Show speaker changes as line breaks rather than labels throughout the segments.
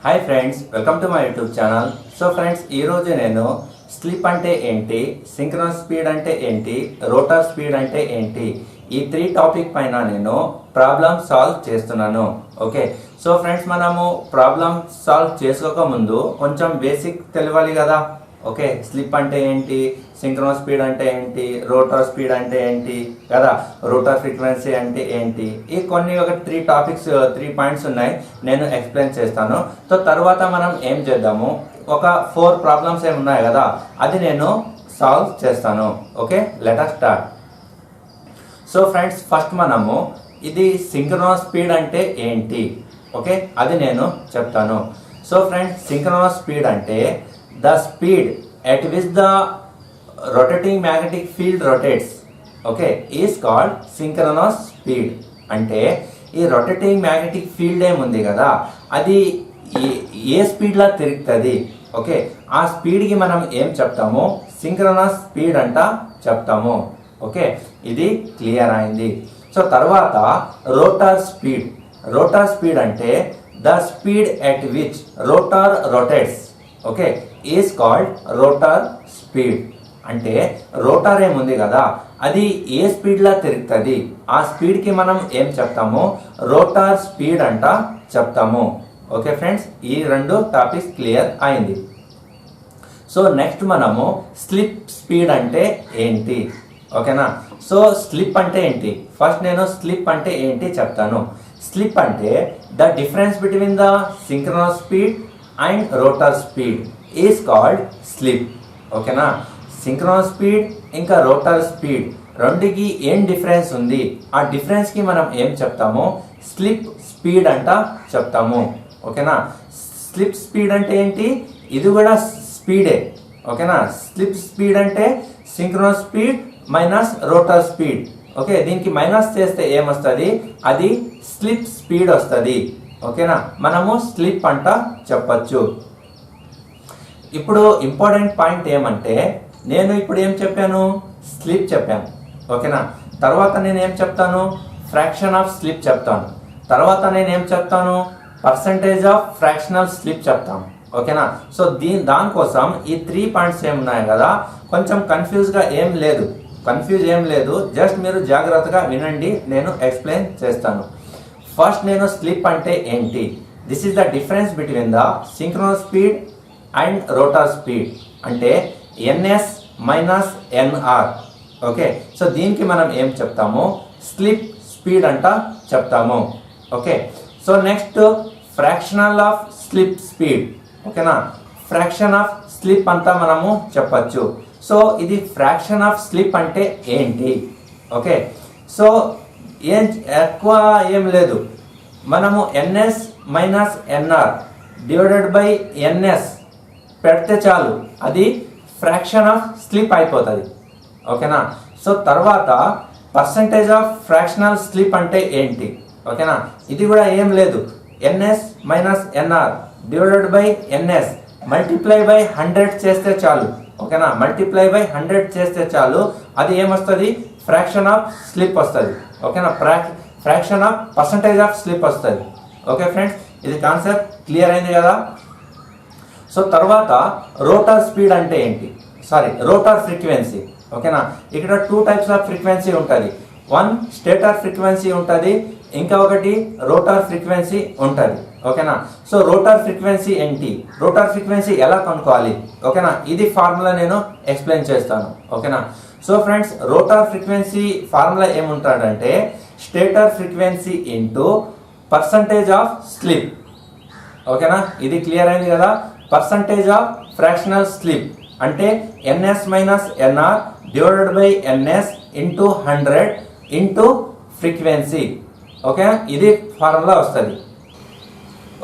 Hi friends, welcome to my YouTube channel. So friends, ఈరోజు నేను slip అంటే ఏంటి, సింక్రోనస్ స్పీడ్ అంటే ఏంటి, రోటర్ స్పీడ్ అంటే ఏంటి, ఈ 3 టాపిక్ పైన నేను ప్రాబ్లమ్ సాల్వ్ చేస్తున్నాను. ఓకే, సో ఫ్రెండ్స్, మనము ప్రాబ్లమ్ సాల్వ్ చేసుకోక ముందు కొంచెం బేసిక్ తెలియాలి కదా. ఓకే, స్లిప్ అంటే ఏంటి, సింక్రోనస్ స్పీడ్ అంటే ఏంటి, రోటర్ స్పీడ్ అంటే ఏంటి కదా, రోటర్ ఫ్రీక్వెన్సీ అంటే ఏంటి, ఈ కొన్ని ఒక 3 పాయింట్స్ ఉన్నాయి, నేను ఎక్స్ప్లెయిన్ చేస్తాను. సో తర్వాత మనం ఏం చేద్దాము, ఒక 4 ప్రాబ్లమ్స్ ఏమి ఉన్నాయి కదా, అది నేను సాల్వ్ చేస్తాను. Okay, let us start. So friends, first మనము ఇది సింక్రోనస్ స్పీడ్ అంటే ఏంటి, ఓకే, అది నేను చెప్తాను. సో ఫ్రెండ్స్, సింక్రోనస్ స్పీడ్ అంటే the speed at which the rotating magnetic field rotates, okay, is called synchronous speed. అంటే ఈ రొటేటింగ్ మ్యాగ్నెటిక్ ఫీల్డ్ ఏముంది కదా, అది ఏ స్పీడ్లో తిరుగుతుంది. ఓకే, ఆ స్పీడ్కి మనం ఏం చెప్తాము, సింక్రోనస్ స్పీడ్ అంట చెప్తాము. ఓకే, ఇది క్లియర్ అయింది. సో తర్వాత రోటర్ స్పీడ్. రోటర్ స్పీడ్ అంటే the speed at which rotor rotates, okay, is called rotor speed. అంటే రోటర్ ఏముంది కదా, అది ఏ స్పీడ్లో తిరుగుతుంది, ఆ స్పీడ్కి మనం ఏం చెప్తాము, రోటర్ స్పీడ్ అంట చెప్తాము. ఓకే ఫ్రెండ్స్, ఈ 2 టాపిక్స్ క్లియర్ అయింది. సో నెక్స్ట్ మనము స్లిప్ స్పీడ్ అంటే ఏంటి, ఓకేనా. సో స్లిప్ అంటే ఏంటి, ఫస్ట్ నేను స్లిప్ అంటే ఏంటి చెప్తాను. స్లిప్ అంటే the difference between the synchronous speed and rotor speed is called slip. ఓకేనా, సింక్రోనస్ స్పీడ్ ఇంకా రోటర్ స్పీడ్ రెండుకి ఏం డిఫరెన్స్ ఉంది, ఆ డిఫరెన్స్కి మనం ఏం చెప్తాము, స్లిప్ స్పీడ్ అంట చెప్తాము. ఓకేనా, స్లిప్ స్పీడ్ అంటే ఏంటి, ఇది కూడా స్పీడే. ఓకేనా, స్లిప్ స్పీడ్ అంటే synchronous speed minus rotor speed. Okay, దీనికి మైనస్ చేస్తే ఏమొస్తుంది, అది స్లిప్ స్పీడ్ వస్తుంది. ఓకేనా, మనము స్లిప్ అంట చెప్పచ్చు. ఇప్పుడు ఇంపార్టెంట్ పాయింట్ ఏమంటే, నేను ఇప్పుడు ఏం చెప్పాను, స్లిప్ చెప్పాను. ఓకేనా, తర్వాత నేను ఏం చెప్తాను, ఫ్రాక్షన్ ఆఫ్ స్లిప్ చెప్తాను. తర్వాత నేను ఏం చెప్తాను, పర్సంటేజ్ ఆఫ్ ఫ్రాక్షనల్ స్లిప్ చెప్తాను. ఓకేనా, సో దానికోసం ఈ 3 పాయింట్స్ ఏమున్నాయి కదా, కొంచెం కన్ఫ్యూజ్ ఏం లేదు, జస్ట్ మీరు జాగ్రత్తగా వినండి, నేను ఎక్స్ప్లెయిన్ చేస్తాను. ఫస్ట్ నేను స్లిప్ అంటే ఏంటి, this is the difference between the synchronous speed and rotor speed. అంటే NS minus NR. Okay, so దీనికి మనం ఏం చెప్తాము, స్లిప్ స్పీడ్ అంట చెప్తాము. Okay, so next fractional of slip speed. ఓకేనా, ఫ్రాక్షన్ ఆఫ్ స్లిప్ అంతా మనము చెప్పచ్చు. సో ఇది ఫ్రాక్షన్ ఆఫ్ స్లిప్ అంటే ఏంటి, ఓకే, సో ఎక్కువ ఏం లేదు, మనము NS minus NR divided by NS పెడితే చాలు, అది ఫ్రాక్షన్ ఆఫ్ స్లిప్ అయిపోతుంది. ఓకేనా, సో తర్వాత పర్సంటేజ్ ఆఫ్ ఫ్రాక్షనల్ స్లిప్ అంటే ఏంటి, ఓకేనా, ఇది కూడా ఏం లేదు, NS minus NR divided by NS multiply by 100 చేస్తే చాలు. ఓకేనా, మల్టిప్లై బై 100 చేస్తే చాలు, అది ఏమొస్తుంది, ఫ్రాక్షన్ ఆఫ్ స్లిప్ వస్తుంది. ఓకేనా, fraction of percentage of slip వస్తుంది. ఓకే ఫ్రెండ్స్, ఇది కాన్సెప్ట్ క్లియర్ అయింది కదా. సో తర్వాత రోటర్ స్పీడ్ అంటే ఏంటి, రోటర్ ఫ్రీక్వెన్సీ. ఓకేనా, ఇక్కడ 2 టైప్స్ ఆఫ్ ఫ్రీక్వెన్సీ ఉంటుంది. 1 స్టేటర్ ఫ్రీక్వెన్సీ ఉంటుంది, ఇంకా ఒకటి రోటర్ ఫ్రీక్వెన్సీ ఉంటుంది. ఓకేనా, సో రోటర్ ఫ్రీక్వెన్సీ ఏంటి, రోటర్ ఫ్రీక్వెన్సీ ఎలా కనుక్కోవాలి, ఓకేనా, ఇది ఫార్ములా నేను ఎక్స్ప్లెయిన్ చేస్తాను. ఓకేనా, so friends, rotor frequency formula ఏముంటాడంటే stator frequency into percentage of slip. ఓకేనా, ఇది క్లియర్ అయింది కదా. పర్సంటేజ్ ఆఫ్ ఫ్రాక్షనల్ స్లిప్ అంటే NS minus NR divided by NS into 100 into frequency. Okay, ఇది ఫార్ములా వస్తుంది.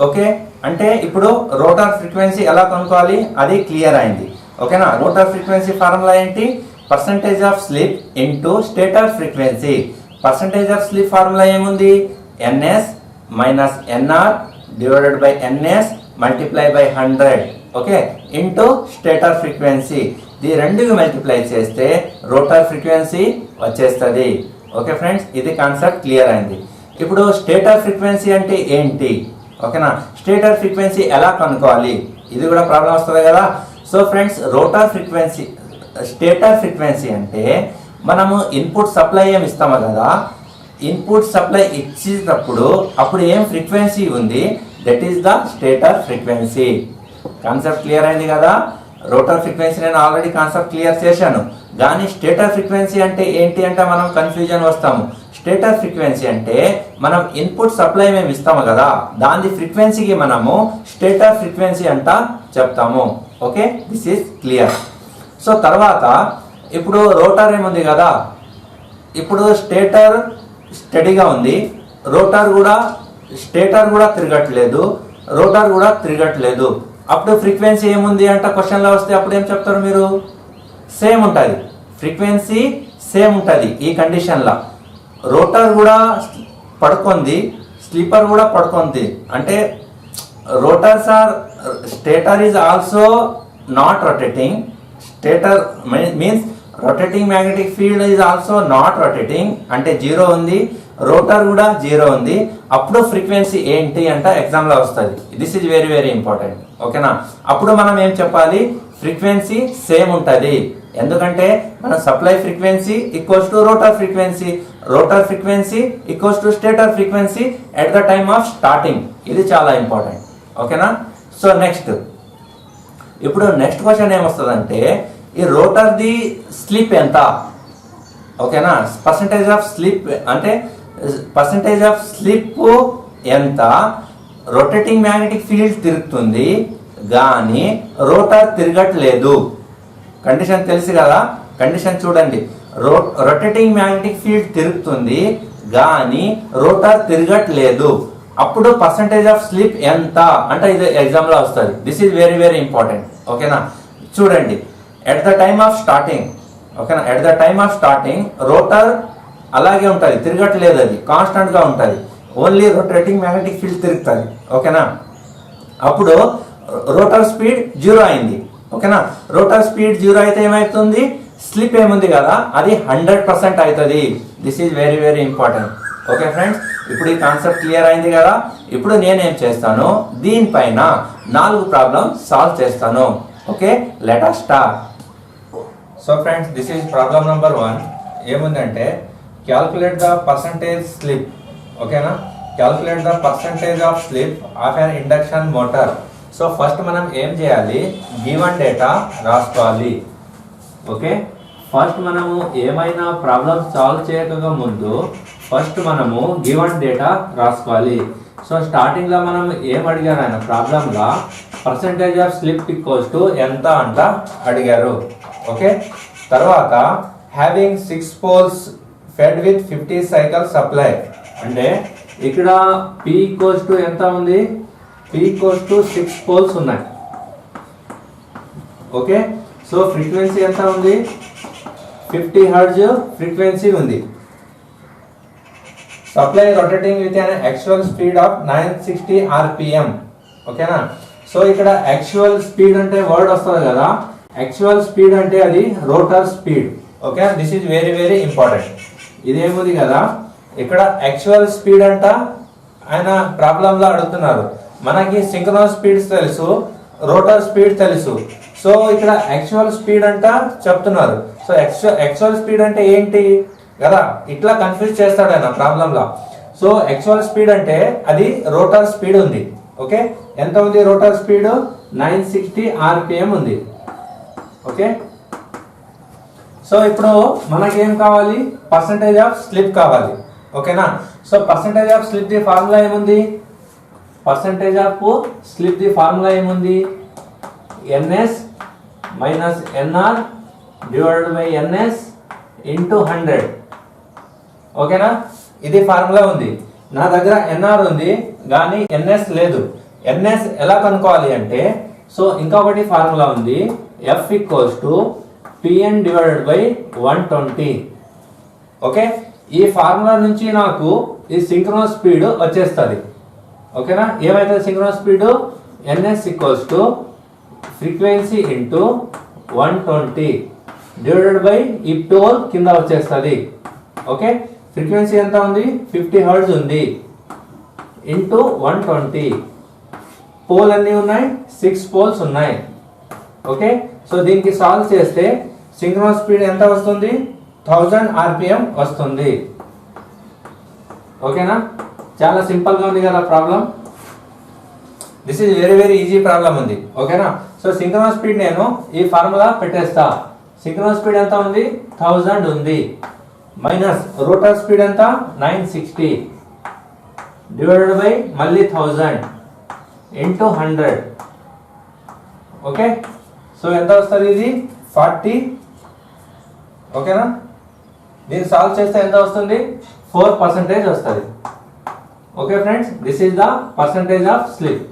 ఓకే, అంటే ఇప్పుడు రోటర్ ఫ్రీక్వెన్సీ ఎలా కనుక్కోవాలి అది క్లియర్ అయింది. ఓకేనా, రోటర్ ఫ్రీక్వెన్సీ ఫార్ములా ఏంటి, percentage of slip into stator frequency. Percentage of slip formula ఏముంది, NS minus NR divided by NS multiply by 100, okay, into stator frequency. ఈ రెండుకి మల్టిప్లై చేస్తే రోటర్ ఫ్రీక్వెన్సీ వచ్చేస్తుంది. ఓకే ఫ్రెండ్స్, ఇది concept clear అయింది. ఇప్పుడు stator frequency అంటే ఏంటి, ఓకేనా. స్టేటర్ ఫ్రీక్వెన్సీ ఎలా కనుక్కోవాలి, ఇది కూడా ప్రాబ్లం వస్తుంది కదా. So friends, rotor frequency, stator frequency అంటే మనము ఇన్పుట్ సప్లై ఏమి ఇస్తాము కదా, ఇన్పుట్ సప్లై ఇచ్చేటప్పుడు అప్పుడు ఏం ఫ్రీక్వెన్సీ ఉంది, that is the stator frequency. Concept clear అయింది కదా. రోటర్ ఫ్రీక్వెన్సీ నేను ఆల్రెడీ కాన్సెప్ట్ క్లియర్ చేశాను. కానీ స్టేటర్ ఫ్రీక్వెన్సీ అంటే ఏంటి అంటే మనం కన్ఫ్యూజన్ వస్తాము. స్టేటర్ ఫ్రీక్వెన్సీ అంటే మనం ఇన్పుట్ సప్లై మేము ఇస్తాము కదా, దాని ఫ్రీక్వెన్సీకి మనము స్టేటర్ ఫ్రీక్వెన్సీ అంట చెప్తాము. Okay, this is clear. So తర్వాత ఇప్పుడు రోటర్ ఏముంది కదా, ఇప్పుడు స్టేటర్ స్టడీగా ఉంది, స్టేటర్ కూడా తిరగట్లేదు, రోటర్ కూడా తిరగట్లేదు. అప్పుడు ఫ్రీక్వెన్సీ ఏముంది అంట క్వశ్చన్లో వస్తే అప్పుడు ఏం చెప్తారు మీరు? సేమ్ ఉంటుంది, ఫ్రీక్వెన్సీ సేమ్ ఉంటుంది. ఈ కండిషన్లో రోటర్ కూడా పడుకుంది, స్లీపర్ కూడా పడుకుంది. అంటే rotors are, stator is also not rotating, stator means rotating magnetic field is also not rotating, అంటే జీరో ఉంది, రోటర్ కూడా జీరో ఉంది. అప్పుడు ఫ్రీక్వెన్సీ ఏంటి అంట ఎగ్జామ్లో వస్తుంది. This is very very important. ఓకేనా. అప్పుడు మనం ఏం చెప్పాలి, ఫ్రీక్వెన్సీ సేమ్ ఉంటుంది. ఎందుకంటే మన supply frequency equals to rotor frequency, rotor frequency equals to stator frequency at the time of starting. ఇది చాలా ఇంపార్టెంట్. ఓకేనా. సో నెక్స్ట్, ఇప్పుడు నెక్స్ట్ క్వశ్చన్ ఏమొస్తుందంటే ఈ రోటర్ది స్లిప్ ఎంత? ఓకేనా. పర్సంటేజ్ ఆఫ్ స్లిప్ అంటే పర్సంటేజ్ ఆఫ్ స్లిప్ ఎంత? రొటేటింగ్ మ్యాగ్నెటిక్ ఫీల్డ్ తిరుగుతుంది కానీ రోటర్ తిరగట్లేదు. కండిషన్ తెలుసు కదా. కండిషన్ చూడండి, రొటేటింగ్ మ్యాగ్నెటిక్ ఫీల్డ్ తిరుగుతుంది కానీ రోటర్ తిరగట్లేదు. అప్పుడు పర్సంటేజ్ ఆఫ్ స్లిప్ ఎంత అంటే ఇది ఎగ్జామ్లో వస్తుంది. This is very very important. ఓకేనా. చూడండి, at the time of starting, ఓకేనా, at the time of starting rotor అలాగే ఉంటుంది, తిరగట్లేదు, అది కాన్స్టెంట్గా ఉంటుంది. ఓన్లీ రొటేటింగ్ మ్యాగ్నెటిక్ ఫీల్డ్ తిరుగుతుంది. ఓకేనా. అప్పుడు రోటర్ స్పీడ్ జీరో అయింది. ఓకేనా. రోటర్ స్పీడ్ జీరో అయితే ఏమవుతుంది, స్లిప్ ఏముంది కదా అది 100% అవుతుంది. This is very very important. Okay friends, ఇప్పుడు ఈ కాన్సెప్ట్ క్లియర్ అయింది కదా. ఇప్పుడు నేనేం చేస్తాను, దీనిపైన 4 ప్రాబ్లమ్స్ సాల్వ్ చేస్తాను. Okay, let us start. So friends, this is problem number 1. ఏముందంటే క్యాల్కులేట్ ద పర్సంటేజ్ స్లిప్. ఓకేనా. Calculate the percentage of slip of an induction motor. So first మనం ఏం చేయాలి, గివెన్ డేటా రాసుకోవాలి. ఓకే, ఫస్ట్ మనము ఏమైనా problem solve చేయక ముందు ఫస్ట్ మనము గివెన్ డేటా రాసుకోవాలి. సో స్టార్టింగ్లో మనం ఏం అడిగారు ఆయన ప్రాబ్లంలో, percentage of slip equals to ఎంత అంట అడిగారు. ఓకే, తర్వాత having 6 poles fed with 50 cycle supply. అంటే ఇక్కడ P ఈక్వల్స్ టు ఎంత ఉంది, P ఈక్వల్స్ టు 6 పోల్స్ ఉన్నాయి. ఓకే, సో ఫ్రీక్వెన్సీ ఎంత ఉంది, 50 హెర్ట్జ్ ఫ్రీక్వెన్సీ ఉంది. Supply rotating with an actual speed of 960 RPM. ఓకేనా. సో ఇక్కడ యాక్చువల్ స్పీడ్ అంటే వర్డ్ వస్తుంది కదా, యాక్చువల్ స్పీడ్ అంటే అది rotor speed. Okay, this is very very important. ఇదేముంది కదా, ఇక్కడ యాక్చువల్ స్పీడ్ అంట ఆయన ప్రాబ్లంలో అడుగుతున్నారు. మనకి సింక్రోనస్ స్పీడ్స్ తెలుసు, రోటర్ స్పీడ్ తెలుసు. సో ఇక్కడ యాక్చువల్ స్పీడ్ అంట చెప్తున్నారు. సో యాక్చువల్ స్పీడ్ అంటే ఏంటి కదా, ఇట్లా కన్ఫ్యూజ్ చేస్తాడు ఆయన ప్రాబ్లంలో. సో యాక్చువల్ స్పీడ్ అంటే అది రోటర్ స్పీడ్ ఉంది. ఓకే, ఎంత ఉంది రోటర్ స్పీడ్, 960 RPM ఉంది. ఓకే, సో ఇప్పుడు మనకేం కావాలి, పర్సంటేజ్ ఆఫ్ స్లిప్ కావాలి. ఓకేనా. సో పర్సంటేజ్ ఆఫ్ స్లిప్ ది ఫార్ములా ఏముంది, పర్సంటేజ్ ఆఫ్ స్లిప్ ది ఫార్ములా ఏముంది, NS minus NR divided by NS into 100. ఓకేనా, ఇది ఫార్ములా ఉంది. నా దగ్గర NR ఉంది కానీ NS లేదు. NS ఎలా కనుక్కోవాలి అంటే, సో ఇంకొకటి ఫార్ములా ఉంది, F equals to PN divided by 120. Okay, ఈ ఫార్ములా నుంచి నాకు ఈ సింక్రోనస్ స్పీడ్ వచ్చేస్తుంది. ఓకేనా, ఏమైతే synchronous speed, NS equals to frequency into 120 divided by ఈ టోల్ కింద వచ్చేస్తుంది. ఓకే, ఫ్రీక్వెన్సీ ఎంత ఉంది, 50 హెర్ట్జ్ ఉంది, ఇంటూ 120 పోల్ అన్ని ఉన్నాయి, 6 పోల్స్ ఉన్నాయి. ఓకే, సో దీనికి సాల్వ్ చేస్తే సింక్రోనస్ స్పీడ్ ఎంత వస్తుంది? 1000 rpm వస్తుంది. ఓకేనా, చాలా సింపుల్ గా ఉంది కదా problem. This is very very easy problem ఉంది. ఓకేనా, సో సింక్రోనస్ స్పీడ్ నేను ఈ ఫార్ములా పెట్టేస్తా. సింక్రోనస్ స్పీడ్ ఎంత ఉంది? 1000 ఉంది. మైనస్ రోటర్ స్పీడ్ ఎంత? 960 డివైడెడ్ బై మళ్ళీ 1000 ఇంటూ 100. ఓకే, సో ఎంత వస్తుంది? ఇది 40. ఓకేనా, దీన్ని సాల్వ్ చేస్తే ఎంత వస్తుంది? 4% వస్తుంది. Okay friends, this is the percentage of slip.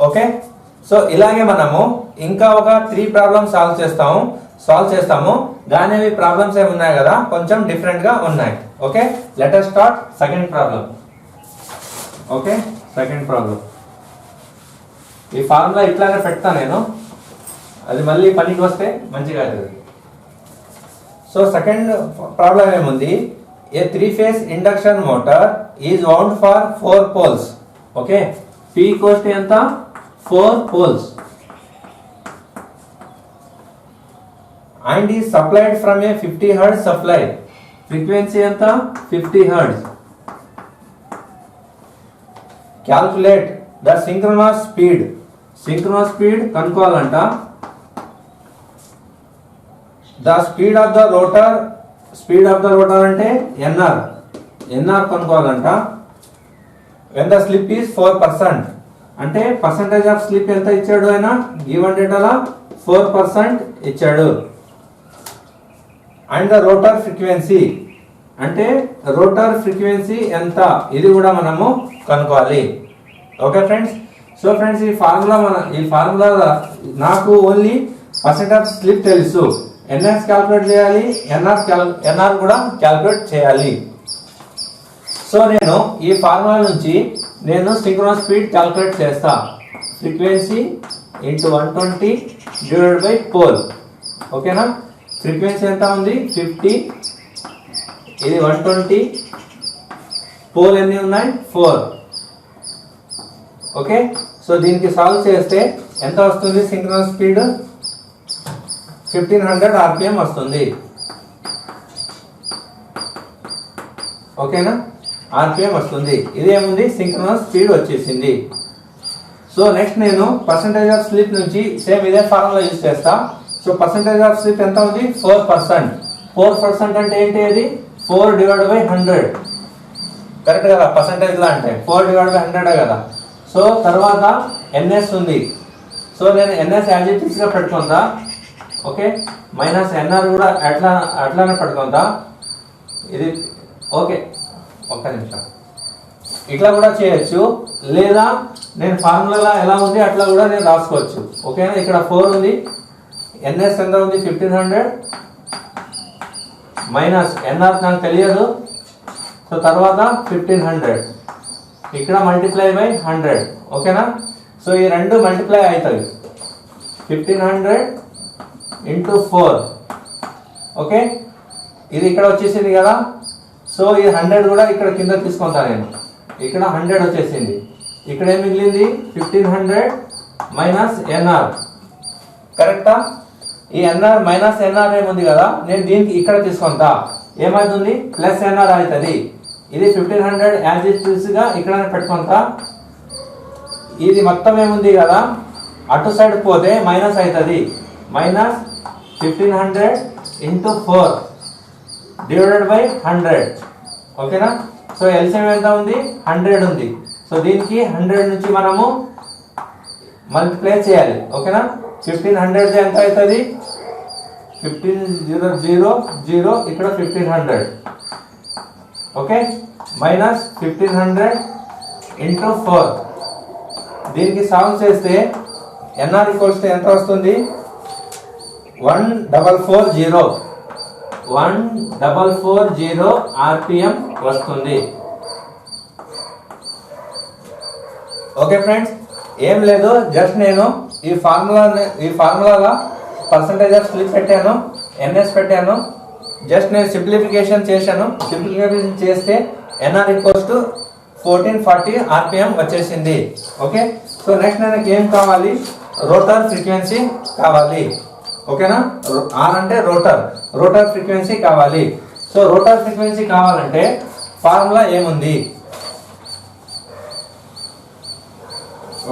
Okay, so ఇలాగే మనము ఇంకా ఒక 3 ప్రాబ్లమ్స్ సాల్వ్ చేస్తాము. కానీ అవి ప్రాబ్లమ్స్ ఏమి ఉన్నాయి కదా, కొంచెం డిఫరెంట్ గా ఉన్నాయి. Okay, let us start second problem. Okay, second problem ఈ ఫార్ములా ఇట్లానే పెడతా నేను, అది మళ్ళీ పనికి వస్తే మంచిగా అవుతుంది. సో సెకండ్ ప్రాబ్లం ఏముంది? ఏ 3-phase induction motor is wound for 4 poles. Okay, P equals to ఎంత? 4 poles and is supplied from a 50 Hz supply. Frequency ఎంత? 50 Hz. Calculate the synchronous speed. Synchronous speed కనుక్కోవాలంట. The speed of the rotor అంటే NR కనుక్కోవాలంట. When the slip is 4%, అంటే percentage of slip ఎంత ఇచ్చాడు ఆయన? Given డేటాలో 4% ఇచ్చాడు. And the rotor frequency అంటే rotor frequency ఎంత, ఇది కూడా మనము కనుక్కోవాలి. ఓకే ఫ్రెండ్స్, సో ఫ్రెండ్స్ ఈ ఫార్ములా నాకు ఓన్లీ పర్సెంట్ ఆఫ్ స్లిప్ తెలుసు. ఎన్ఎస్ క్యాల్కులేట్ చేయాలి, ఎన్ఆర్ కూడా క్యాల్కులేట్ చేయాలి. సో నేను ఈ ఫార్ములా నుంచి నేను సింక్రోనస్ స్పీడ్ క్యాల్కులేట్ చేస్తా. Frequency into 120 divided by pole. ఓకేనా, ఫ్రీక్వెన్సీ ఎంత ఉంది? 50. ఇది 120. పోల్ ఎన్ని ఉన్నాయి? 4. ఓకే, సో దీనికి సాల్వ్ చేస్తే ఎంత వస్తుంది? సింక్రోనస్ స్పీడ్ 1500 rpm వస్తుంది. ఓకేనా, rpm వస్తుంది. ఇదేముంది? సింక్రోనస్ స్పీడ్ వచ్చేసింది. సో నెక్స్ట్ నేను పర్సంటేజ్ ఆఫ్ స్లిప్ నుంచి సేమ్ ఇదే ఫార్ములా యూజ్ చేస్తా. సో పర్సంటేజ్ ఆఫ్ స్లిప్ ఎంత ఉంది? 4%. 4% అంటే ఏంటి? అది 4 డివైడ్ బై 100. కరెక్ట్ కదా, పర్సంటేజ్ లా అంటే 4 డివైడ్ బై 100 కదా. సో తర్వాత ఎన్ఎస్ ఉంది. సో నేను ఎన్ఎస్ యాజ్ ఇట్ ఈస్ గా పెట్టుకుంటా. ఓకే, మైనస్ ఎన్ఆర్ కూడా అట్లానే పెట్టుకుంటా. ఇది ఓకే, ఒక్క నిమిషం. ఇట్లా కూడా చేయొచ్చు, లేదా నేను ఫార్ములా ఎలా ఉంది అట్లా కూడా నేను రాసుకోవచ్చు. ఓకేనా, ఇక్కడ 4 ఉంది, ఎన్ఎస్ ఎంత ఉంది? 1500 మైనస్ ఎన్ఆర్ నాకు తెలియదు. సో తర్వాత 1500 ఇక్కడ మల్టిప్లై బై 100. ఓకేనా, సో ఈ రెండు మల్టిప్లై అవుతాయి. 1500 ఇంటూ 4. ఓకే, ఇది ఇక్కడ వచ్చేసింది కదా. సో ఈ 100 కూడా ఇక్కడ కింద తీసుకుంటా నేను. ఇక్కడ 100 వచ్చేసింది. ఇక్కడ ఏం మిగిలింది? 1500 మైనస్ ఎన్ఆర్. కరెక్టా? ఈ ఎన్ఆర్ మైనస్ ఎన్ఆర్ ఏముంది కదా, నేను దీనికి ఇక్కడ తీసుకుంటా. ఏమవుతుంది? ప్లస్ ఎన్ఆర్ అవుతుంది. ఇది 1500 యాజ్ ఇట్ ఈస్ గా ఇక్కడ పెట్టుకుంటా. ఇది మొత్తం ఏముంది కదా, అటు సైడ్ పోతే మైనస్ అవుతుంది. Minus 1500 into 4 divided by 100. ఓకేనా, సో ఎల్సిఎం ఎంత ఉంది? 100 ఉంది. సో దీనికి 100 నుంచి మనము మల్టిప్లై చేయాలి. ఓకేనా, 1500 ఎంత అవుతుంది? 1500 ఇక్కడ 1500. Okay, minus 1500 into 4. దీనికి సాల్వ్ చేస్తే ఎన్ఆర్ ఈక్వల్స్ ఎంత వస్తుంది? 1440 rpm వస్తుంది. ఓకే ఫ్రెండ్స్, ఏం లేదు, జస్ట్ నేను ఈ ఫార్ములాగా పర్సంటేజ్ ఆఫ్ స్లిప్ పెట్టాను, ఎన్ఎస్ పెట్టాను. జస్ట్ నేను సింప్లిఫికేషన్ చేశాను. సింప్లిఫికేషన్ చేస్తే ఎన్ఆర్ ఈక్వల్స్ టు 1440 ఆర్పిఎం వచ్చేసింది. ఓకే, సో నెక్స్ట్ నాకు ఏం కావాలి, రోటర్ ఫ్రీక్వెన్సీ కావాలి. ఓకేనా, ఆర్ అంటే రోటర్ ఫ్రీక్వెన్సీ కావాలి. సో రోటర్ ఫ్రీక్వెన్సీ కావాలంటే ఫార్ములా ఏముంది,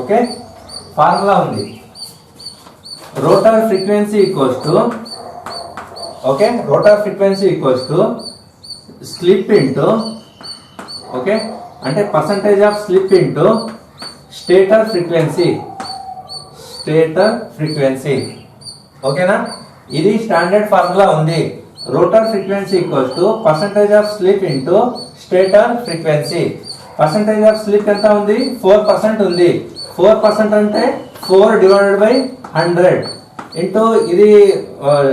ఓకే ఫార్ములా ఉంది. Rotor frequency equals to, okay rotor frequency equals to slip into, okay అంటే percentage of slip into stator frequency. ఓకేనా, ఇది స్టాండర్డ్ ఫార్ములా ఉంది. Rotor frequency equals to percentage of slip into stator frequency. Percentage of slip ఎంత ఉంది, 4% ఉంది. 4% అంటే 4/100 into ఇది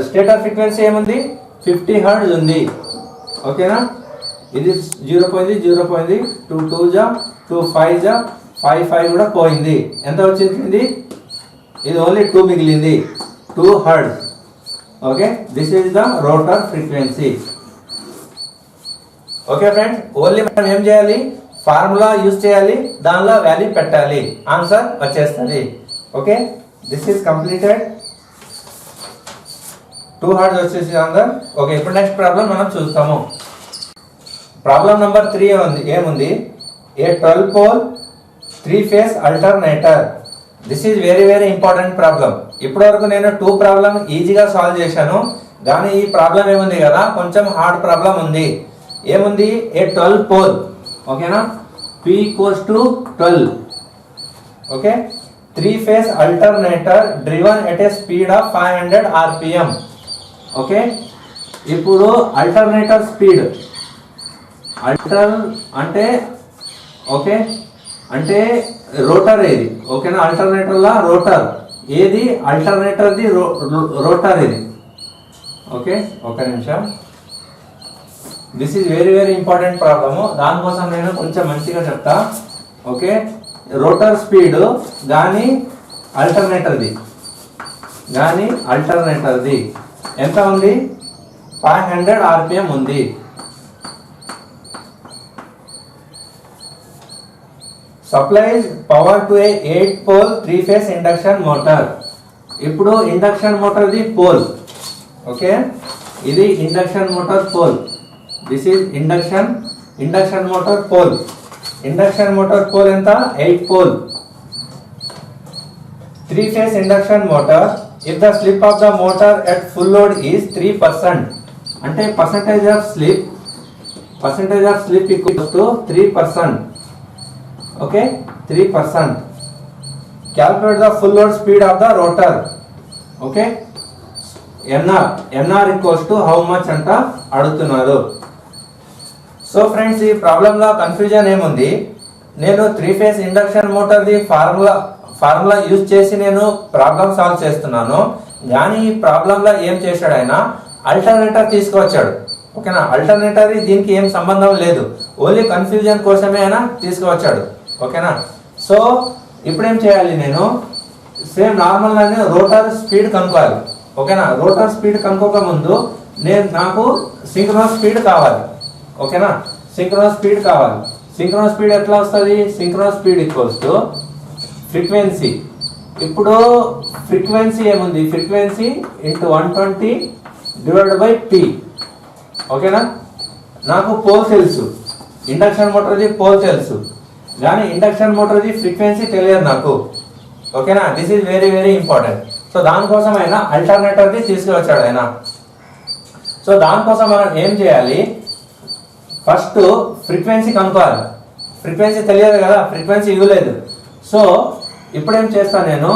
stator frequency ఏముంది, 50 హెర్ట్జ్ ఉంది. ఓకేనా, ఇది 0.0, 2 2 జా 2 5 జా 5 కూడా పోయింది. ఎంత వచ్చింది, ఇది ఓన్లీ 2 మిగిలింది, 2 hertz. Okay, this is the rotor frequency. Okay friends, only మనం ఏం చేయాలి, ఫార్ములా యూజ్ చేయాలి, దానిలో వాల్యూ పెట్టాలి, ఆన్సర్ వచ్చేస్తుంది. Okay, this is completed. 2 hertz వచ్చేసి ఆన్సర్. ఓకే, ఇప్పుడు నెక్స్ట్ ప్రాబ్లం మనం చూస్తాము. ప్రాబ్లం నెంబర్ 3 ఏముంది, a 12 pole 3 phase alternator. This is very very important problem. ఇప్పటి వరకు నేను 2 ప్రాబ్లం ఈజీగా సాల్వ్ చేశాను, కానీ ఈ ప్రాబ్లం ఏముంది కదా, కొంచెం హార్డ్ ప్రాబ్లం ఉంది. ఏముంది, ఏ 12 పోల్, ఓకేనా, P equals to 12. Okay, 3 phase alternator driven at a speed of 500 RPM. Okay, ఇప్పుడు అల్టర్నేటర్ స్పీడ్, అంటే ఓకే అంటే రోటర్ ఏది, ఓకేనా, అల్టర్నేటర్ లా రోటర్ ఏది, అల్టర్నేటర్ ది రోటర్ ఇది. ఓకే, ఒక నిమిషం, this is very very important problem, దానికోసం నేను కొంచెం మంచిగా చెప్తా. ఓకే, రోటర్ స్పీడ్ కానీ అల్టర్నేటర్ది ఎంత ఉంది, 500 RPM ఉంది. Supplies power to a 8 pole 3 phase induction motor. ఇప్పుడు ఇండక్షన్ మోటార్ది పోల్, ఓకే ఇది induction motor pole, this is induction motor pole. Induction motor pole ఎంత, 8 pole 3 phase induction motor. If the slip of the motor at full load is 3%, అంటే percentage of slip equals to 3%. Okay, 3%. Calculate the full load speed of the rotor. Okay, NR equals to how much అంట అడుగుతున్నారు. So friends, ఈ ప్రాబ్లంలో confusion ఏముంది, నేను 3 phase induction మోటార్ది formula use చేసి నేను problem solve చేస్తున్నాను, కానీ ఈ ప్రాబ్లంలో ఏం చేశాడు ఆయన, అల్టర్నేటర్ తీసుకువచ్చాడు. ఓకేనా, అల్టర్నేటర్ దీనికి ఏం సంబంధం లేదు, ఓన్లీ కన్ఫ్యూజన్ కోసమే ఆయన తీసుకువచ్చాడు. ఓకేనా, సో ఇప్పుడు ఏం చేయాలి, నేను సేమ్ నార్మల్ గానే రోటర్ స్పీడ్ కనుక్కోవాలి. ఓకేనా, రోటర్ స్పీడ్ కనుక్కోక ముందు నాకు సింక్రోనస్ స్పీడ్ కావాలి. ఓకేనా, సింక్రోనస్ స్పీడ్ కావాలి. సింక్రోనస్ స్పీడ్ ఎట్లా వస్తుంది, synchronous speed equals to frequency. ఇప్పుడు ఫ్రీక్వెన్సీ ఏముంది, frequency into 120 divided by P. ఓకేనా, నాకు పోల్ తెలుసు, ఇండక్షన్ మోటార్ది పోల్ తెలుసు, కానీ ఇండక్షన్ మోటార్ది ఫ్రీక్వెన్సీ తెలియదు నాకు. ఓకేనా, this is very very important. So దానికోసం ఆయన అల్టర్నేటర్ది తీసుకువచ్చాడు ఆయన. సో దానికోసం మనం ఏం చేయాలి, ఫస్ట్ ఫ్రీక్వెన్సీ కనుక్కోవాలి. ఫ్రీక్వెన్సీ తెలియదు కదా, ఫ్రీక్వెన్సీ ఇవ్వలేదు. సో ఇప్పుడు ఏం చేస్తాను నేను,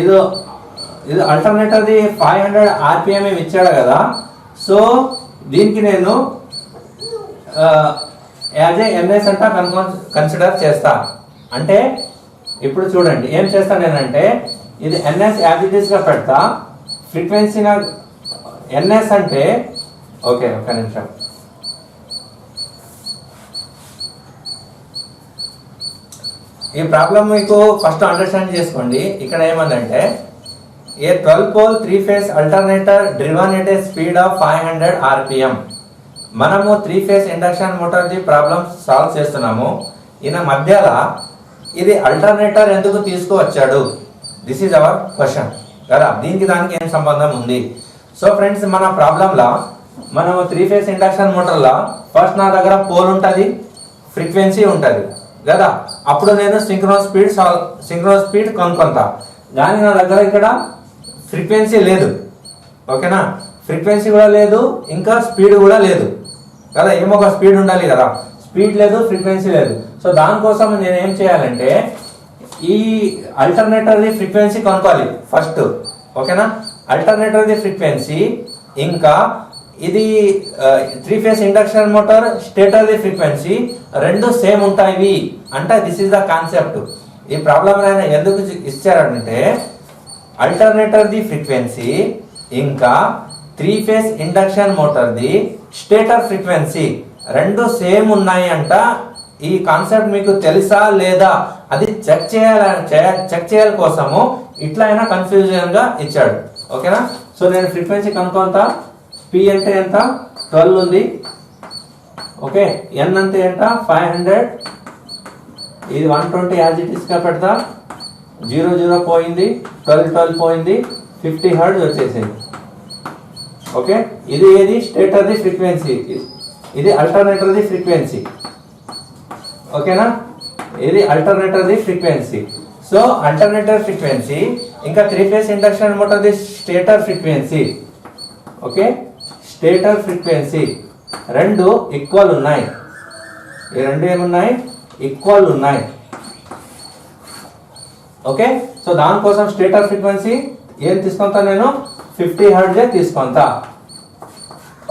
ఇది అల్టర్నేటర్ది 500 RPM ఇచ్చాడు కదా, సో దీనికి నేను యాజ్ ఏ ఎన్ఎస్ అంట కన్సిడర్ చేస్తా. అంటే ఇప్పుడు చూడండి ఏం చేస్తాను నేనంటే, ఇది ఎన్ఎస్ యాజ్ ఇట్ ఈస్ గా పెడతా, ఫ్రీక్వెన్సీ ఎన్ఎస్ అంటే, ఓకే ఒక నిమిషం, ఈ ప్రాబ్లం మీకు ఫస్ట్ అండర్స్టాండ్ చేసుకోండి. ఇక్కడ ఏమందంటే, a 12 pole 3 phase alternator driven at a speed of 500 RPM. మనము 3 ఫేజ్ ఇండక్షన్ మోటార్ ది ప్రాబ్లమ్ సాల్వ్ చేస్తున్నాము. ఈయన మధ్యలో ఇది అల్టర్నేటర్ ఎందుకు తీసుకువచ్చాడు? దిస్ ఈజ్ అవర్ క్వశ్చన్ కదా. దీనికి దానికి ఏం సంబంధం ఉంది? సో ఫ్రెండ్స్, మన ప్రాబ్లంలో మనము 3 ఫేజ్ ఇండక్షన్ మోటార్లో ఫస్ట్ నా దగ్గర పోల్ ఉంటుంది, ఫ్రీక్వెన్సీ ఉంటుంది కదా. అప్పుడు నేను సింక్రోనస్ స్పీడ్ కనుక్కుంటా. కానీ నా దగ్గర ఇక్కడ ఫ్రీక్వెన్సీ లేదు, ఓకేనా. ఫ్రీక్వెన్సీ కూడా లేదు, ఇంకా స్పీడ్ కూడా లేదు కదా. ఏమో ఒక స్పీడ్ ఉండాలి కదా. స్పీడ్ లేదు, ఫ్రీక్వెన్సీ లేదు. సో దానికోసం నేను ఏం చేయాలంటే ఈ అల్టర్నేటర్ది ఫ్రీక్వెన్సీ కనుక్కోవాలి ఫస్ట్, ఓకేనా. అల్టర్నేటర్ది ఫ్రీక్వెన్సీ ఇంకా ఇది 3 ఫేజ్ ఇండక్షన్ మోటార్ స్టేటర్ది ఫ్రీక్వెన్సీ రెండు సేమ్ ఉంటాయి అంటే దిస్ ఇస్ ద కాన్సెప్ట్. ఈ ప్రాబ్లం ఆయన ఎందుకు ఇచ్చారంటే అల్టర్నేటర్ది ఫ్రీక్వెన్సీ ఇంకా 3 ఫేజ్ ఇండక్షన్ మోటార్ది స్టేటర్ ఫ్రీక్వెన్సీ రెండు సేమ్ ఉన్నాయి అంట. ఈ కాన్సెప్ట్ మీకు తెలుసా లేదా అది చెక్ చేయాలి కోసము ఇట్లా అయినా కన్ఫ్యూజన్ గా ఇచ్చాడు, ఓకేనా. సో నేను ఫ్రీక్వెన్సీ కనుక్కుంటా. పి అంటే ఎంత? 12 ఉంది, ఓకే. ఎన్ అంటే ఎంత? 500. ఇది 120 యాజ్ ఇట్ ఇస్ గా పెడతా. 0 పోయింది, 12 పోయింది, 50 హెర్ట్జ్ వచ్చేసింది, ఓకే. ఇది ఏది? స్టేటర్ది ఫ్రీక్వెన్సీ, ఇది అల్టర్నేటర్ది ఫ్రీక్వెన్సీ, ఓకేనా. ఇది అల్టర్నేటర్ది ఫ్రీక్వెన్సీ. సో అల్టర్నేటర్ ఫ్రీక్వెన్సీ ఇంకా 3 ఫేజ్ ఇండక్షన్ మోటార్ది stator frequency, okay. Stator frequency రెండు ఈక్వల్ ఉన్నాయి. ఈ రెండు ఏమున్నాయి? ఈక్వల్ ఉన్నాయి, ఓకే. సో దానికోసం స్టేటర్ ఫ్రీక్వెన్సీ ఏం తీసుకుంటా? నేను 50 హెర్ట్జ్ తీసుకుంటా,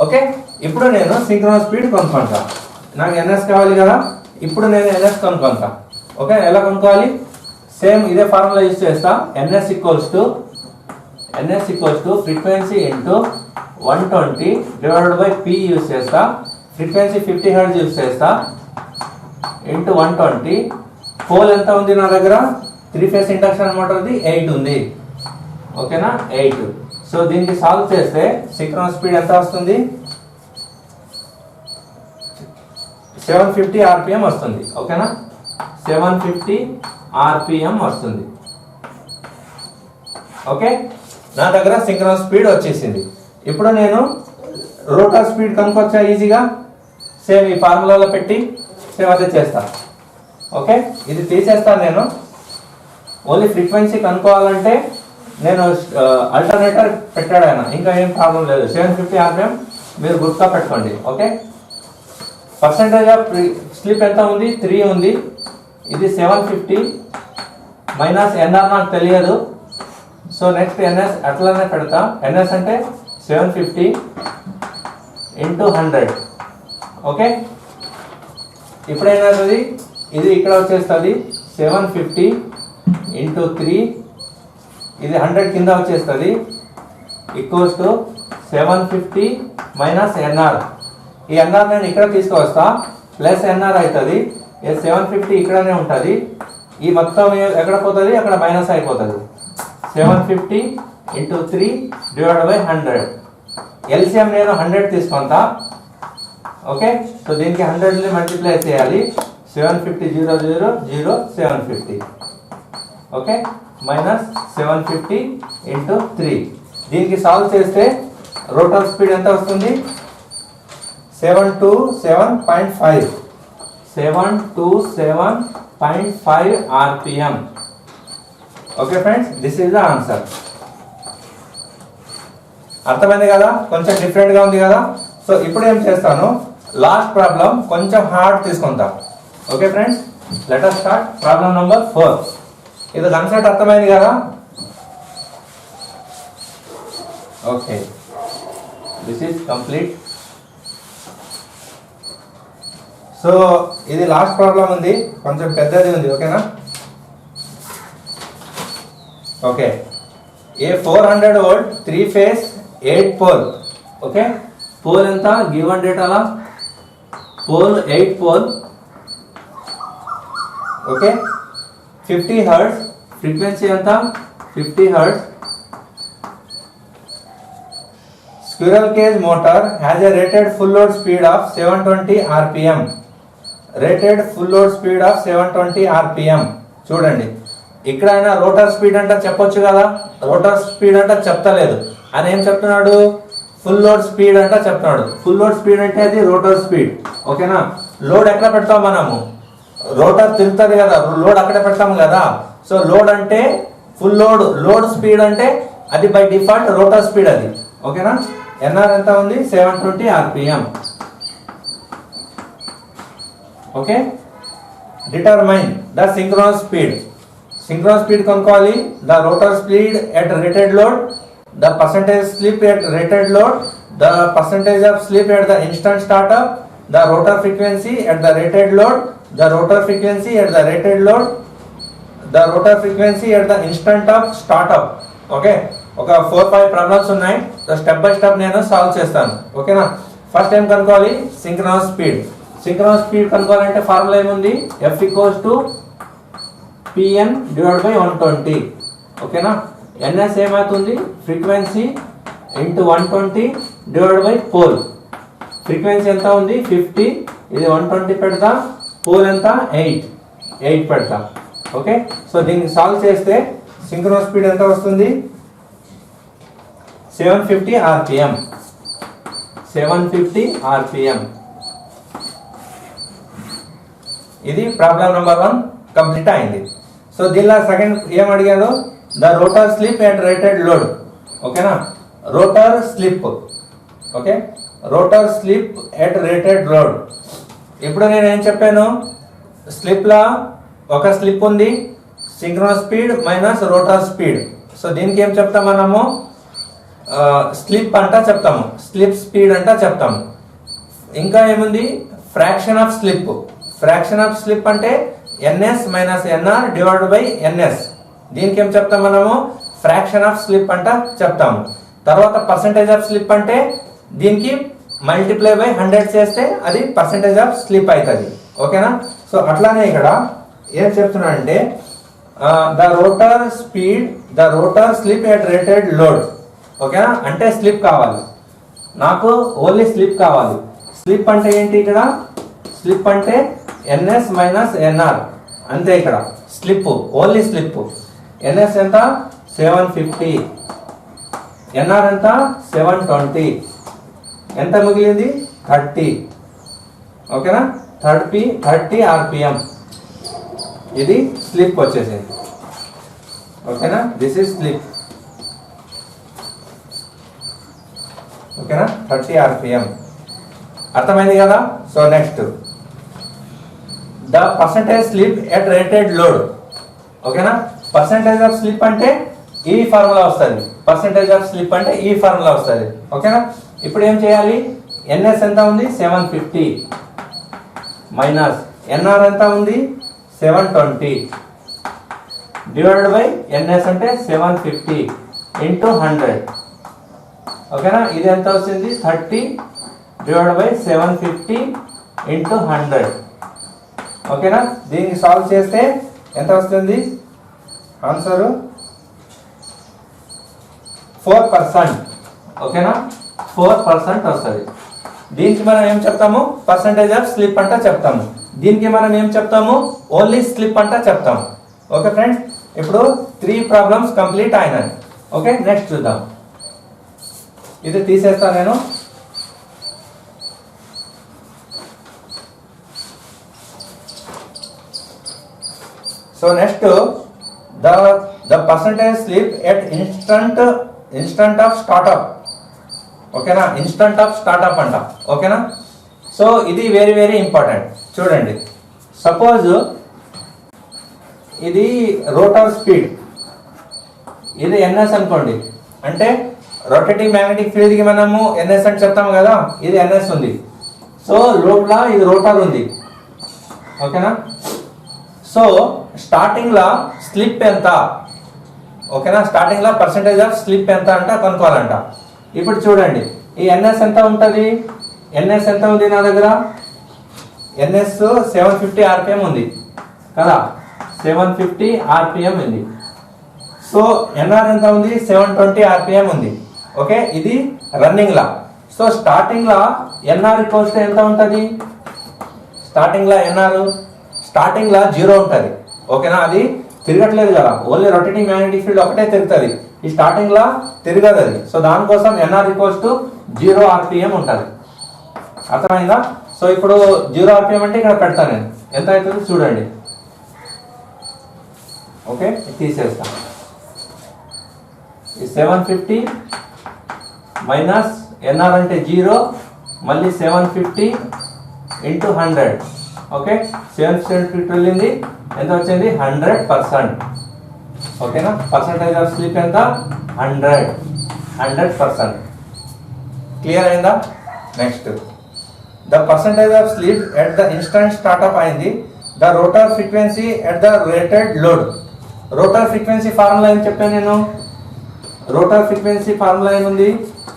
ఓకే. ఇప్పుడు నేను సింక్రోనస్ స్పీడ్ కనుక్కుంటా. నాకు ఎన్ఎస్ కావాలి కదా. ఇప్పుడు నేను ఎన్ఎస్ కనుక్కుంటా, ఓకే. ఎలా కనుక్కోవాలి? సేమ్ ఇదే ఫార్ములా యూజ్ చేస్తా. NS equals to frequency into 120 divided by P use చేస్తా. ఫ్రీక్వెన్సీ 50 హెర్ట్జ్ యూజ్ చేస్తా ఇంటూ 120. పోల్ ఎంత ఉంది నా దగ్గర? 3 ఫేజ్ ఇండక్షన్ మోటార్ది 8 ఉంది, ఓకేనా. 8. సో దీనికి సాల్వ్ చేస్తే సింక్రోనస్ స్పీడ్ ఎంత వస్తుంది? 750 ఆర్పిఎం వస్తుంది, ఓకేనా. 750 ఆర్పిఎం వస్తుంది, ఓకే. నా దగ్గర సింక్రోనస్ స్పీడ్ వచ్చేసింది. ఇప్పుడు నేను రోటర్ స్పీడ్ కనుక్కొచ్చా ఈజీగా. సేమ్ ఈ ఫార్ములాలో పెట్టి సేమ్ అదే చేస్తా, ఓకే. ఇది తీసేస్తాను నేను. ఓన్లీ ఫ్రీక్వెన్సీ కనుక్కోవాలంటే నేను అల్టర్నేటర్ పెట్టాడు ఆయన, ఇంకా ఏం ప్రాబ్లం లేదు. 750 ఆర్పిఎం మీరు గుర్తుగా పెట్టుకోండి, ఓకే. పర్సెంటేజ్ ఆఫ్ స్లిప్ ఎంత ఉంది? 3 ఉంది. ఇది 750 మైనస్ ఎన్ఆర్ నాకు తెలియదు. సో నెక్స్ట్ ఎన్ఎస్ అట్లానే పెడతా. ఎన్ఎస్ అంటే 750 ఇంటూ 100, ఓకే. ఇప్పుడైనది ఇది ఇక్కడ వచ్చేస్తుంది 750 ఇంటూ 3, ఇది 100 కింద వచ్చేస్తుంది ఈక్వల్స్ టు 750 మైనస్ ఎన్ఆర్. ఈ ఎన్ఆర్ నేను ఇక్కడ తీసుకువస్తా, ప్లస్ ఎన్ఆర్ అవుతుంది. 750 ఇక్కడనే ఉంటుంది. ఈ మొత్తం ఎక్కడ పోతుంది? అక్కడ మైనస్ అయిపోతుంది. 750 ఇంటూ 3 డివైడ్ బై 100. ఎల్సిఎం నేను 100 తీసుకుంటా, ఓకే. సో దీనికి 100 మల్టిప్లై చేయాలి. 750 0 0 0 750, ఓకే. Minus 750 into 3. దీనికి సాల్వ్ చేస్తే రోటర్ స్పీడ్ ఎంత వస్తుంది? 727.5 727.5 RPM, okay friends. This is the answer. అర్థమైంది కదా? కొంచెం డిఫరెంట్గా ఉంది కదా. సో ఇప్పుడు ఏం చేస్తాను? లాస్ట్ ప్రాబ్లం కొంచెం హార్డ్ తీసుకుంటా, okay friends. Let us start problem number 4. ఇది కాన్సెప్ట్ అర్థమైంది కదా? Okay, this is complete. So ఇది లాస్ట్ ప్రాబ్లం ఉంది, కొంచెం పెద్దది ఉంది, ఓకేనా. Okay, a 400 volt 3 phase 8 pole, okay. Pole ఎంత? గివెన్ డేటాలా pole 8 pole, okay. 50 hertz frequency ఎంత? 50 hertz. Squirrel cage motor has a rated full load speed of 720 rpm. Rated full load speed of 720 rpm. చూడండి, ఇక్కడ ఆయన rotor speed అంటే చెప్పొచ్చు కదా, rotor speed అంటే చెప్తలేదు. ఆయన ఏం చెప్తున్నాడు, ఫుల్ లోడ్ స్పీడ్ అంటే చెప్తున్నాడు. ఫుల్ లోడ్ స్పీడ్ అంటే అది రోటర్ స్పీడ్. ఓకేనా, లోడ్ ఎక్కడ పెడతాం మనము, రోటర్ తిరుగుతుంది కదా, లోడ్ అక్కడ పెడతాం కదా. సో లోడ్ అంటే ఫుల్ లోడ్, లోడ్ స్పీడ్ అంటే అది బై డిఫాల్ట్ రోటర్ స్పీడ్ అది. ఓకేనా, ఎన్ఆర్ ఎంత ఉంది, 720 rpm. Okay, determine the synchronous speed. Synchronous speed కనుక్కోవాలి. The rotor speed at rated load, the percentage slip at rated load, the percentage of slip at the instant startup, the rotor frequency at the rated load, the rotor frequency at the rated load, the rotor frequency at the instant of startup. Okay, ఒక 4-5 problems ఉన్నాయి. Step by step నేను solve చేస్తాను. ఓకేనా, first ఏం కనుక్కోవాలి, synchronous speed. Synchronous speed కనుక్కోవాలంటే formula ఏముంది, F = Pn / 120. ఓకేనా, ns ఏమవుతుంది, frequency into 120 divide by pole. Frequency ఎంత ఉంది, 50. ఇది 120 పెడతా, పోల్ ఎంత 8 పెడతా. ఓకే, సో దీన్ని సాల్వ్ చేస్తే సింక్రోనస్ స్పీడ్ ఎంత వస్తుంది, 750 rpm. 750 rpm. ఇది ప్రాబ్లం నెంబర్ 1 కంప్లీట్ అయింది. సో దీనిలో సెకండ్ ఏం అడిగాడు, the rotor slip at rated load. ఓకేనా, rotor slip. Okay, rotor slip at rated load. ఇప్పుడు నేను ఏం చెప్పాను, స్లిప్లా ఒక స్లిప్ ఉంది, synchronous speed minus rotor speed. So దీనికి ఏం చెప్తాం మనము, స్లిప్ అంట చెప్తాము, స్లిప్ స్పీడ్ అంట చెప్తాము. ఇంకా ఏముంది, fraction of slip. Fraction of slip అంటే ns minus NR divide by ns. దీనికి ఏం చెప్తాం మనము, ఫ్రాక్షన్ ఆఫ్ స్లిప్ అంట చెప్తాము. తర్వాత పర్సంటేజ్ ఆఫ్ స్లిప్ అంటే దీనికి మల్టిప్లై బై 100 చేస్తే అది పర్సంటేజ్ ఆఫ్ స్లిప్ అవుతుంది. ఓకేనా, సో అట్లానే ఇక్కడ ఏం చెప్తున్నానంటే the rotor speed, the rotor slip at rated load. ఓకేనా, అంటే స్లిప్ కావాలి నాకు, ఓన్లీ స్లిప్ కావాలి. స్లిప్ అంటే ఏంటి, ఇక్కడ స్లిప్ అంటే ns మైనస్ ఎన్ఆర్ అంతే. ఇక్కడ స్లిప్, ఓన్లీ స్లిప్. ns ఎంత, 750. ఎన్ఆర్ ఎంత, 720. ఎంత మిగిలింది, 30. ఓకేనా, 30 rpm. ఇది స్లిప్ వచ్చేసింది. ఓకేనా, దిస్ ఇస్ స్లిప్. ఓకేనా, 30 rpm. అర్థమైంది కదా. So next, the percentage slip at rated load. ఓకేనా, పర్సంటేజ్ ఆఫ్ స్లిప్ అంటే ఈ ఫార్ములా వస్తుంది, పర్సంటేజ్ ఆఫ్ స్లిప్ అంటే ఈ ఫార్ములా వస్తుంది. ఓకేనా, ఇప్పుడు ఏం చేయాలి, ns ఎంత ఉంది, 750 మైనస్ ఎన్ఆర్ ఎంత ఉంది, 720 డివైడెడ్ బై ns అంటే 750 ఇంటూ 100. ఓకేనా, ఇది ఎంత వస్తుంది, 30 డివైడెడ్ బై 750 ఇంటూ 100. ఓకేనా, దీన్ని సాల్వ్ చేస్తే ఎంత వస్తుంది, ఆన్సర్ 4%. ఓకేనా, 4% వస్తుంది. దీనికి మనం ఏం చెప్తాము, పర్సంటేజ్ ఆఫ్ స్లిప్ అంట చెప్తాము. దీనికి మనం ఏం చెప్తాము, ఓన్లీ స్లిప్ అంట చెప్తాము. ఓకే ఫ్రెండ్స్, ఇప్పుడు 3 ప్రాబ్లమ్స్ కంప్లీట్ అయినాయి. ఓకే, నెక్స్ట్ చూద్దాం. ఇది తీసేస్తాను నేను. So next, the percentage slip at instant of startup. ఓకేనా, ఇన్స్టంట్ ఆఫ్ స్టార్ట్అప్ అంట. ఓకేనా, సో ఇది వెరీ వెరీ ఇంపార్టెంట్. చూడండి, సపోజ్ ఇది రోటర్ స్పీడ్, ఇది ns అనుకోండి. అంటే రొటేటింగ్ మ్యాగ్నెటిక్ ఫీల్డ్ కి మనము ns అని చెప్తాము కదా, ఇది ns ఉంది. సో లోపల ఇది రోటర్ ఉంది. ఓకేనా, సో స్టార్టింగ్ లా స్లిప్ ఎంత, ఓకేనా, starting law percentage of slip ఎంత అంట కనుక్కోవాలంట. ఇప్పుడు చూడండి, ఈ ns ఎంత ఉంటుంది, ns ఎంత ఉంది నా దగ్గర, ns 750 rpm ఉంది కదా, 750 rpm ఉంది. సో ఎన్ఆర్ ఎంత ఉంది, 720 rpm ఉంది. ఓకే, ఇది రన్నింగ్ లా. సో స్టార్టింగ్ లా ఎన్ఆర్ ఈక్వల్స్ ఎంత ఉంటుంది, స్టార్టింగ్లో ఎన్ఆర్ స్టార్టింగ్లో 0 ఉంటుంది. ఓకేనా, అది తిరగట్లేదు కదా, ఓన్లీ రొటేటింగ్ మ్యాగ్నెటిక్ ఫీల్డ్ ఒకటే తిరుగుతుంది. ఈ స్టార్టింగ్లో తిరగదు అది. సో దానికోసం ఎన్ఆర్ ఈక్వల్స్ టు 0 RPM ఉంటుంది. అర్థమైందా? సో ఇప్పుడు 0 RPM అంటే ఇక్కడ పెడతాను నేను, ఎంత అవుతుంది చూడండి. ఓకే, తీసేస్తా. ఈ 750 మైనస్ ఎన్ఆర్ అంటే 0, మళ్ళీ 750 ఇంటూ 100. ఓకే, 750 వెళ్ళింది, ఎంత వచ్చింది 100%. ఓకేనా, పర్సంటేజ్ ఆఫ్ స్లిప్ ఎంత 100%. క్లియర్ అయిందా? Next, the percentage of slip at the instant startup అయింది. The rotor frequency at the rated load. Rotor frequency formula ఏం చెప్పాను నేను? రోటర్ ఫ్రీక్వెన్సీ ఫార్ములా ఏముంది?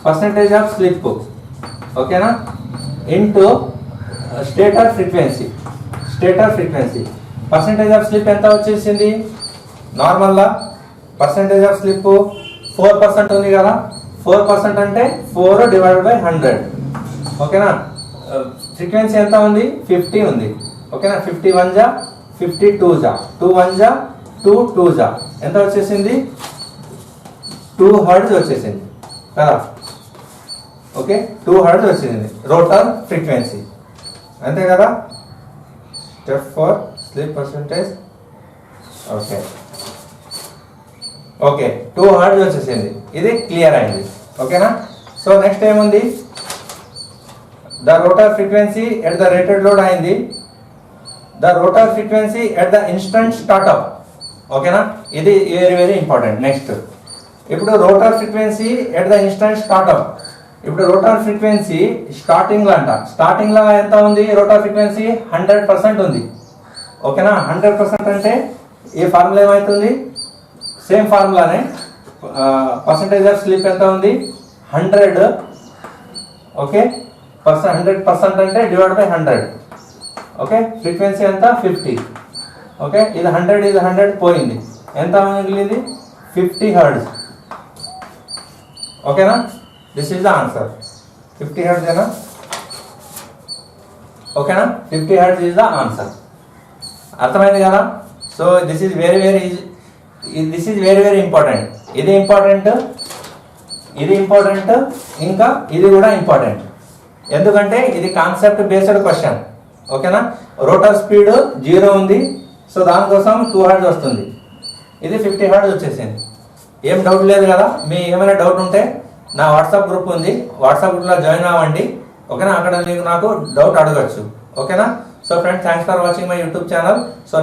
పర్సంటేజ్ ఆఫ్ స్లిప్, ఓకేనా, into stator frequency. Stator frequency percentage of slip ఎంత వచ్చేసింది? నార్మల్గా percentage of slip 4% ఉంది కదా. 4% అంటే 4/100. ఓకేనా, ఫ్రీక్వెన్సీ ఎంత ఉంది? 50 ఉంది. ఓకేనా, 50 1 జా 50 2 జా 2 1 జా 2 2 జా ఎంత వచ్చేసింది? 2 హెర్ట్జ్ వచ్చేసింది కదా. ఓకే, 2 హెర్ట్జ్ వచ్చింది రోటర్ ఫ్రీక్వెన్సీ, అంతే కదా. Step 4 slip percentage. Okay okay 2 hertz వచ్చేసింది, ఇది క్లియర్ అయింది. ఓకేనా, సో నెక్స్ట్ ఏముంది? The rotor frequency at the rated load అయింది. The rotor frequency at the instant startup. ఓకేనా, ఇది వెరీ వెరీ ఇంపార్టెంట్. నెక్స్ట్, ఇప్పుడు rotor frequency at the instant startup. ఇప్పుడు రోటర్ ఫ్రీక్వెన్సీ స్టార్టింగ్లో అంట, స్టార్టింగ్లో ఎంత ఉంది? రోటర్ ఫ్రీక్వెన్సీ 100% ఉంది. ఓకేనా, 100% అంటే ఈ ఫార్ములా ఏమవుతుంది? సేమ్ ఫార్ములానే. పర్సంటేజ్ ఆఫ్ స్లిప్ ఎంత ఉంది? 100. ఓకే, 100% అంటే డివైడ్ బై 100. ఓకే, ఫ్రీక్వెన్సీ ఎంత? 50. ఓకే, ఇది 100, ఇది 100 పోయింది, ఎంత మిగిలింది? 50 హెర్ట్జ్. ఓకేనా, this is the answer. 50 hertz ఏనా? ఓకేనా, 50 హెర్ట్జ్ ఈజ్ ద ఆన్సర్. అర్థమైంది కదా. So this is very very important. ఇది ఇంపార్టెంట్, ఇది ఇంపార్టెంట్, ఇంకా ఇది కూడా ఇంపార్టెంట్. ఎందుకంటే ఇది కాన్సెప్ట్ బేస్డ్ క్వశ్చన్. ఓకేనా, రోటర్ స్పీడ్ 0 ఉంది, సో దానికోసం 2 హెర్ట్జ్ వస్తుంది. ఇది 50 హెర్ట్జ్ వచ్చేసింది. ఏం డౌట్ లేదు కదా. మీ ఏమైనా డౌట్ ఉంటే నా వాట్సాప్ గ్రూప్ ఉంది, వాట్సాప్ గ్రూప్లో జాయిన్ అవ్వండి. ఓకేనా, అక్కడ మీకు నాకు డౌట్ అడగచ్చు. ఓకేనా, so friends, thanks for watching my YouTube channel. So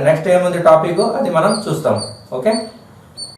next ఏముంది టాపిక్, అది మనం చూస్తాం. ఓకే.